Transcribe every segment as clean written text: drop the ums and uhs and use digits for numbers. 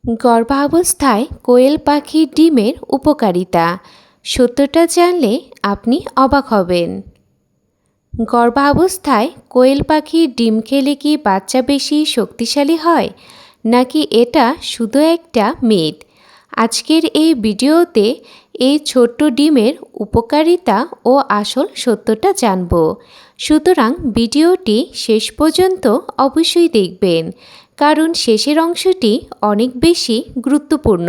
গর্ভাবস্থায় কোয়েল পাখির ডিমের উপকারিতা সত্যটা জানলে আপনি অবাক হবেন। গর্ভাবস্থায় কোয়েল পাখির ডিম খেলে কি বাচ্চা বেশি শক্তিশালী হয়, নাকি এটা শুধু একটা মিথ? আজকের এই ভিডিওতে এই ছোট্ট ডিমের উপকারিতা ও আসল সত্যটা জানব। সুতরাং ভিডিওটি শেষ পর্যন্ত অবশ্যই দেখবেন, কারণ শেষের অংশটি অনেক বেশি গুরুত্বপূর্ণ।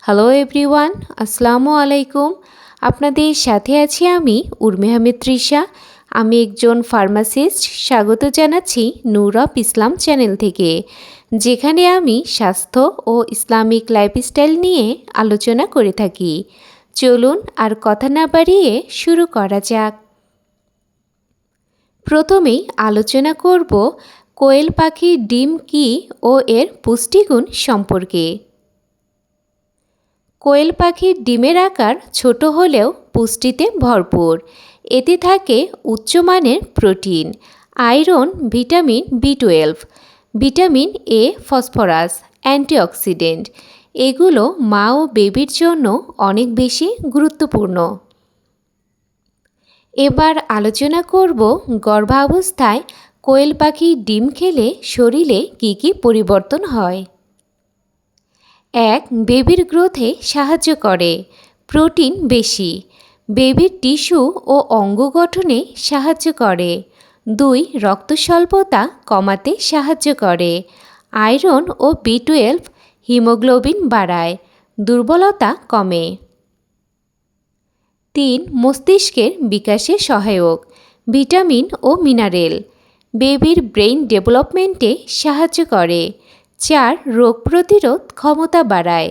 হ্যালো এভরিওয়ান, আসসালামু আলাইকুম। আপনাদের সাথে আছি আমি উর্মি আহমেদ তৃষা। আমি একজন ফার্মাসিস্ট। স্বাগত জানাচ্ছি নূর অফ ইসলাম চ্যানেল থেকে, যেখানে আমি স্বাস্থ্য ও ইসলামিক লাইফস্টাইল নিয়ে আলোচনা করে থাকি। চলুন আর কথা না বাড়িয়ে শুরু করা যাক। প্রথমেই আলোচনা করব কোয়েল পাখির ডিম কী ও এর পুষ্টিগুণ সম্পর্কে। কোয়েল পাখির ডিমের আকার ছোট হলেও পুষ্টিতে ভরপুর। এতে থাকে উচ্চমানের প্রোটিন, আয়রন, ভিটামিন বি12, ভিটামিন এ, ফসফরাস, অ্যান্টিঅক্সিডেন্ট। এগুলো মা ও বেবির জন্য অনেক বেশি গুরুত্বপূর্ণ। এবার আলোচনা করব গর্ভাবস্থায় কোয়েল পাখির ডিম খেলে শরীরে কী কী পরিবর্তন হয়। 1. বেবির গ্রোথে সাহায্য করে। প্রোটিন বেশি, বেবির টিস্যু ও অঙ্গ গঠনে সাহায্য করে। 2. রক্ত স্বল্পতা কমাতে সাহায্য করে। আয়রন ও বি12 হিমোগ্লোবিন বাড়ায়, দুর্বলতা কমে। 3. মস্তিষ্কের বিকাশে সহায়ক। ভিটামিন ও মিনারেল, বেবির ব্রেইন ডেভেলপমেন্টে সাহায্য করে। 4. রোগ প্রতিরোধ ক্ষমতা বাড়ায়,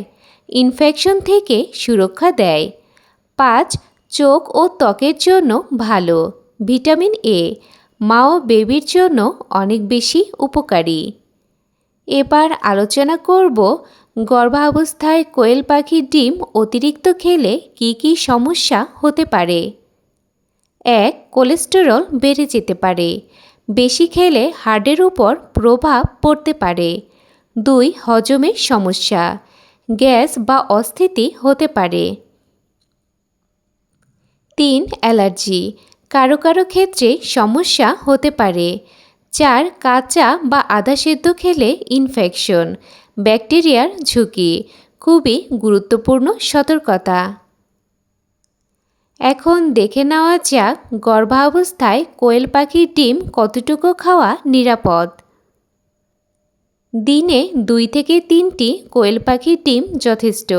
ইনফেকশন থেকে সুরক্ষা দেয়। 5. চোখ ও ত্বকের জন্য ভালো। ভিটামিন এ মা ও বেবির জন্য অনেক বেশি উপকারী। এবার আলোচনা করব গর্ভাবস্থায় কোয়েল পাখির ডিম অতিরিক্ত খেলে কী কী সমস্যা হতে পারে। 1. কোলেস্টেরল বেড়ে যেতে পারে। বেশি খেলে হার্টের উপর প্রভাব পড়তে পারে। 2. হজমের সমস্যা, গ্যাস বা অস্থিতি হতে পারে। 3. অ্যালার্জি, কারো কারো ক্ষেত্রে সমস্যা হতে পারে। 4. কাঁচা বা আধা সেদ্ধ খেলে ইনফেকশন, ব্যাকটেরিয়ার ঝুঁকি। খুবই গুরুত্বপূর্ণ সতর্কতা। এখন দেখে নেওয়া যাক গর্ভাবস্থায় কোয়েল পাখির ডিম কতটুকু খাওয়া নিরাপদ। দিনে 2 থেকে 3টি কোয়েল পাখির ডিম যথেষ্ট।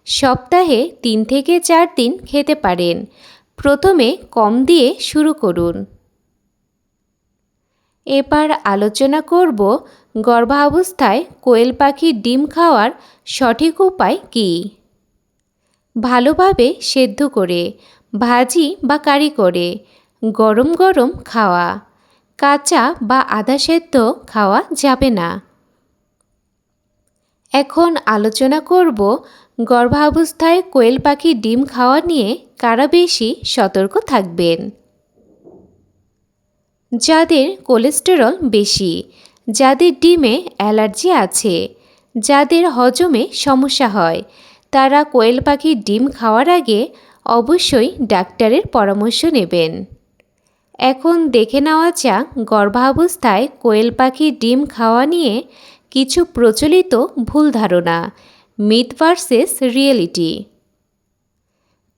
সপ্তাহে 3 থেকে 4 দিন খেতে পারেন। প্রথমে কম দিয়ে শুরু করুন। এবার আলোচনা করব গর্ভাবস্থায় কোয়েল পাখির ডিম খাওয়ার সঠিক উপায় কী। ভালোভাবে সেদ্ধ করে, ভাজি বা কারি করে, গরম গরম খাওয়া। কাঁচা বা আধা সেদ্ধ খাওয়া যাবে না। এখন আলোচনা করব গর্ভাবস্থায় কোয়েল পাখির ডিম খাওয়া নিয়ে কারা বেশি সতর্ক থাকবেন। যাদের কোলেস্টেরল বেশি, যাদের ডিমে অ্যালার্জি আছে, যাদের হজমে সমস্যা হয়, তারা কোয়েল পাখির ডিম খাওয়ার আগে অবশ্যই ডাক্তারের পরামর্শ নেবেন। এখন দেখে নেওয়া যাক গর্ভাবস্থায় কোয়েল পাখির ডিম খাওয়া নিয়ে কিছু প্রচলিত ভুল ধারণা, মিথ ভার্সেস রিয়েলিটি।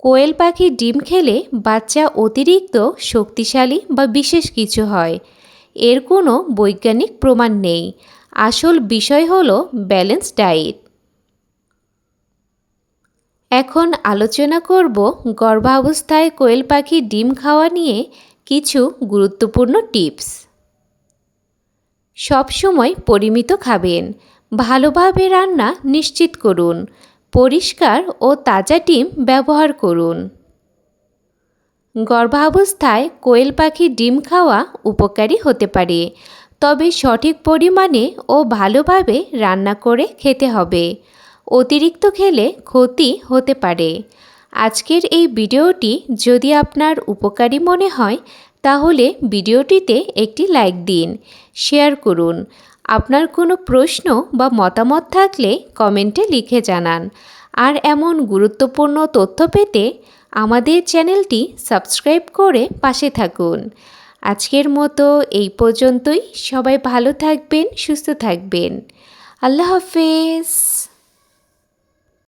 কোয়েল পাখির ডিম খেলে বাচ্চা অতিরিক্ত শক্তিশালী বা বিশেষ কিছু হয়, এর কোনো বৈজ্ঞানিক প্রমাণ নেই। আসল বিষয় হলো ব্যালেন্স ডায়েট। এখন আলোচনা করব গর্ভাবস্থায় কোয়েল পাখির ডিম খাওয়া নিয়ে কিছু গুরুত্বপূর্ণ টিপস। সবসময় পরিমিত খাবেন। ভালোভাবে রান্না নিশ্চিত করুন। পরিষ্কার ও তাজা ডিম ব্যবহার করুন। গর্ভাবস্থায় কোয়েল পাখির ডিম খাওয়া উপকারী হতে পারে, তবে সঠিক পরিমাণে ও ভালোভাবে রান্না করে খেতে হবে। অতিরিক্ত খেলে ক্ষতি হতে পারে। আজকের এই ভিডিওটি যদি আপনার উপকারী মনে হয়, তাহলে ভিডিওটিতে একটি লাইক দিন, শেয়ার করুন আপনার কোনো প্রশ্ন বা মতামত থাকলে কমেন্টে লিখে জানান। আর এমন গুরুত্বপূর্ণ তথ্য পেতে আমাদের চ্যানেলটি সাবস্ক্রাইব করে পাশে থাকুন। আজকের মতো এই পর্যন্তই। সবাই ভালো থাকবেন, সুস্থ থাকবেন। আল্লাহ হাফেজ।